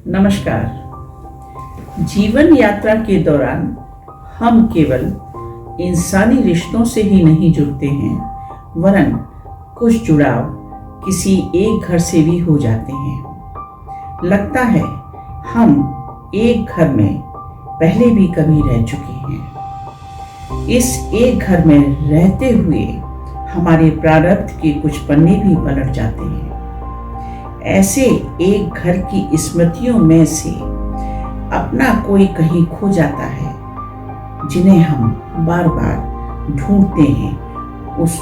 नमस्कार। जीवन यात्रा के दौरान हम केवल इंसानी रिश्तों से ही नहीं जुड़ते हैं, वरन कुछ जुड़ाव किसी एक घर से भी हो जाते हैं। लगता है हम एक घर में पहले भी कभी रह चुके हैं। इस एक घर में रहते हुए हमारे प्रारब्ध के कुछ पन्ने भी पलट जाते हैं। ऐसे एक घर की स्मृतियों में से अपना कोई कहीं खो जाता है, जिन्हें हम बार बार ढूंढते हैं उस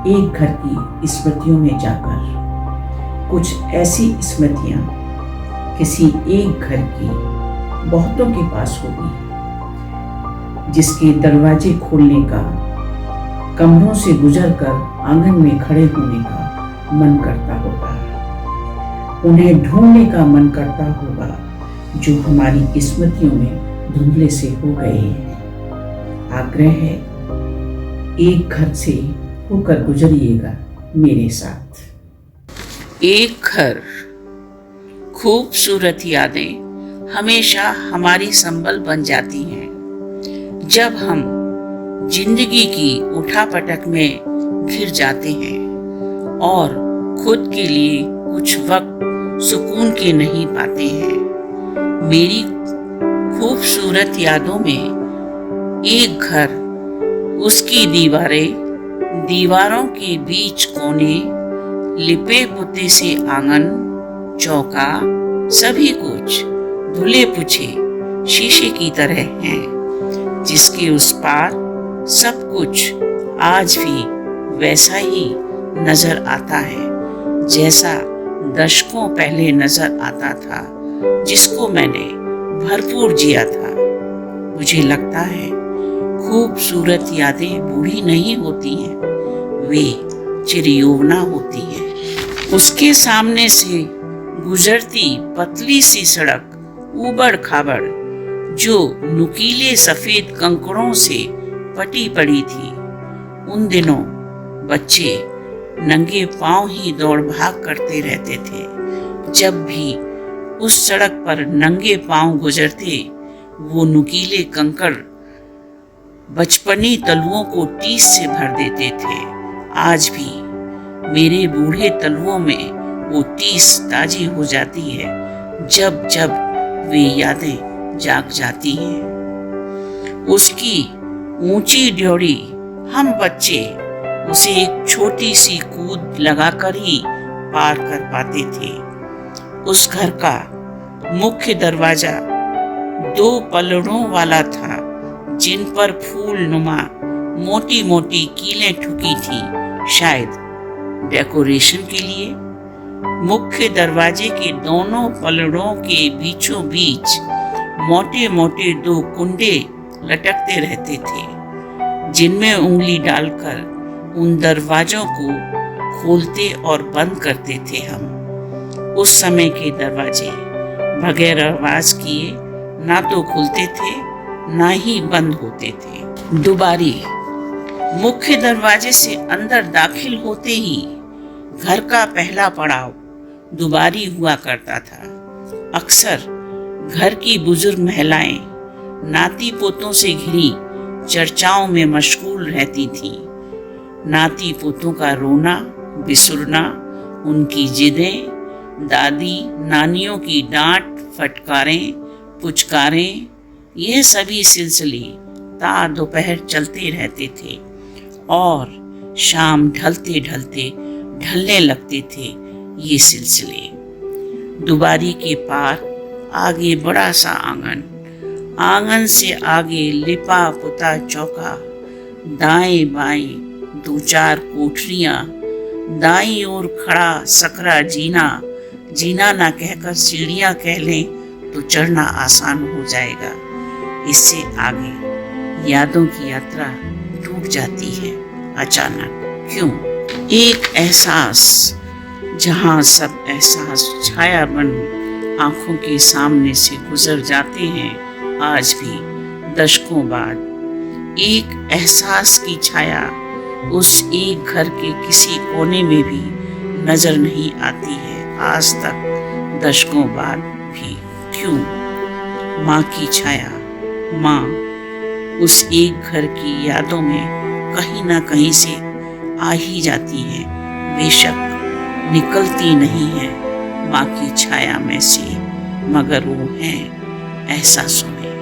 एक घर की स्मृतियों में जाकर। कुछ ऐसी स्मृतियां किसी एक घर की बहुतों के पास होगी, जिसके दरवाजे खोलने का, कमरों से गुजरकर आंगन में खड़े होने का मन करता होगा। उन्हें ढूंढने का मन करता होगा जो हमारी स्मृतियों में धुंधले से हो गए हैं। आग्रह है, एक घर से होकर गुजरिएगा मेरे साथ। एक घर, खूबसूरत यादें हमेशा हमारी संबल बन जाती हैं जब हम जिंदगी की उठापटक में घिर जाते हैं और खुद के लिए कुछ वक्त सुकून के नहीं पाते हैं। मेरी खूबसूरत यादों में एक घर, उसकी दीवारों के बीच कोने, लिपे पुते से आंगन, चौका, सभी कुछ धुले पुछे शीशे की तरह हैं, जिसके उस पार सब कुछ आज भी वैसा ही नजर आता है जैसा दशकों पहले नजर आता था, जिसको मैंने भरपूर जिया था। मुझे लगता है खूबसूरत यादें बूढ़ी नहीं होती हैं, वे चिरयौवना होती हैं। उसके सामने से गुजरती पतली सी सड़क ऊबड़ खाबड़, जो नुकीले सफेद कंकड़ों से पटी पड़ी थी। उन दिनों बच्चे नंगे पांव ही दौड़ भाग करते रहते थे। जब भी उस सड़क पर नंगे पांव गुजरते, वो नुकीले कंकड़ बचपनी तलुओं को टीस से भर देते थे। आज भी मेरे बूढ़े तलुओं में वो टीस ताजी हो जाती है जब जब वे यादें जाग जाती हैं। उसकी ऊंची ड्योढ़ी, हम बच्चे उसे एक छोटी सी कूद लगाकर ही पार कर पाते थे। उस घर का मुख्य दरवाजा 2 पलड़ों वाला था, जिन पर फूल नुमा मोटी मोटी कीलें ठुकी थी, शायद डेकोरेशन के लिए। मुख्य दरवाजे के दोनों पलड़ों के बीचों बीच मोटे मोटे 2 कुंडे लटकते रहते थे, जिनमें उंगली डालकर उन दरवाजों को खोलते और बंद करते थे हम। उस समय के दरवाजे बगैर आवाज किए ना तो खुलते थे, ना ही बंद होते थे। दुबारी, मुख्य दरवाजे से अंदर दाखिल होते ही घर का पहला पड़ाव दुबारी हुआ करता था। अक्सर घर की बुजुर्ग महिलाएं नाती पोतों से घिरी चर्चाओं में मशगूल रहती थीं। नाती पोतों का रोना बिसुरना, उनकी जिदें, दादी नानियों की डांट फटकारें पुचकारें, यह सभी सिलसिले ता दोपहर चलते रहते थे और शाम ढलते ढलते ढलने लगते थे ये सिलसिले। दुबारी के पार आगे बड़ा सा आंगन, आंगन से आगे लिपा पुता चौका, दाएं बाएं 2-4 कोठरियां, दाईं ओर खड़ा सकरा जीना, जीना ना कहकर सीढ़ियां कह लें तो चढ़ना आसान हो जाएगा। इससे आगे यादों की यात्रा टूट जाती है अचानक। क्यों? एक एहसास, जहां सब एहसास छाया बन आंखों के सामने से गुजर जाते हैं, आज भी दशकों बाद एक एहसास की छाया उस एक घर के किसी कोने में भी नजर नहीं आती है आज तक, दशकों बाद भी। क्यों? माँ की छाया, माँ उस एक घर की यादों में कहीं ना कहीं से आ ही जाती है, बेशक निकलती नहीं है माँ की छाया में से, मगर वो है एहसासों में।